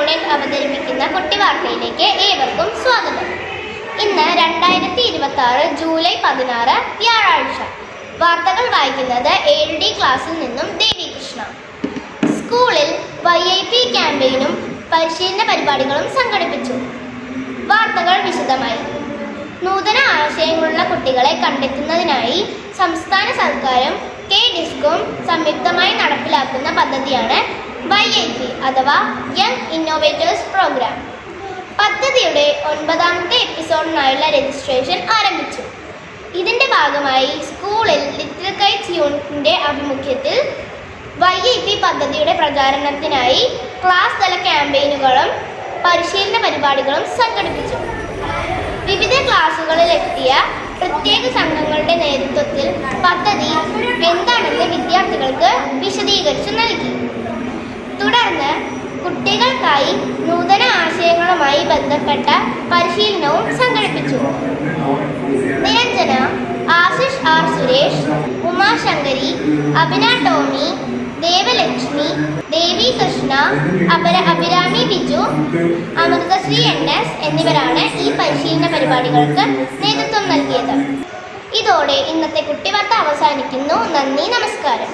Monnet അവതരിപ്പിക്കുന്ന കുട്ടിവാർത്തയിലേക്ക് ഏവർക്കും സ്വാഗതം. ഇന്ന് 2026 ജൂലൈ 16 വ്യാഴാഴ്ച. വാർത്തകൾ വായിക്കുന്നത് 7D ക്ലാസ്സിൽ നിന്നും ദേവി കൃഷ്ണ. സ്കൂളിൽ YIP ക്യാമ്പയിനും പരിശീലന പരിപാടികളും സംഘടിപ്പിച്ചു. വാർത്തകൾ വിശദമായി. നൂതന ആശയങ്ങളുള്ള കുട്ടികളെ കണ്ടെത്തുന്നതിനായി സംസ്ഥാന സർക്കാരും KDISCOം സംയുക്തമായി നടപ്പിലാക്കുന്ന പദ്ധതിയാണ് YIP അഥവാ യങ് ഇന്നോവേറ്റേഴ്സ് പ്രോഗ്രാം. പദ്ധതിയുടെ 9ാമത്തെ എപ്പിസോഡിനായുള്ള രജിസ്ട്രേഷൻ ആരംഭിച്ചു. ഇതിന്റെ ഭാഗമായി സ്കൂളിൽ ലിറ്റിൽ കൈറ്റ്സ് യൂണിറ്റിന്റെ ആഭിമുഖ്യത്തിൽ YIP പദ്ധതിയുടെ പ്രചാരണത്തിനായി ക്ലാസ് തല ക്യാമ്പയിനുകളും പരിശീലന പരിപാടികളും സംഘടിപ്പിച്ചു. വിവിധ ക്ലാസുകളിലെത്തിയ പ്രത്യേക സംഘങ്ങളുടെ നേതൃത്വത്തിൽ പദ്ധതി എന്താണെന്ന് വിദ്യാർത്ഥികൾക്ക് വിശദീകരിച്ചു നൽകി. തുടർന്ന് കുട്ടികൾക്കായി നൂതന ആശയങ്ങളുമായി ബന്ധപ്പെട്ട പരിശീലനവും സംഘടിപ്പിച്ചു. നിരഞ്ജന, ആശിഷ് R. സുരേഷ്, ഉമാശങ്കരി, അഭിന ടോമി, ദേവലക്ഷ്മി, ദേവി കൃഷ്ണ, അഭിരാമി ബിജു, അമൃതശ്രീ NS എന്നിവരാണ് ഈ പരിശീലന പരിപാടികൾക്ക് നേതൃത്വം നൽകിയത്. ഇതോടെ ഇന്നത്തെ കുട്ടിവാർത്ത അവസാനിക്കുന്നു. നന്ദി, നമസ്കാരം.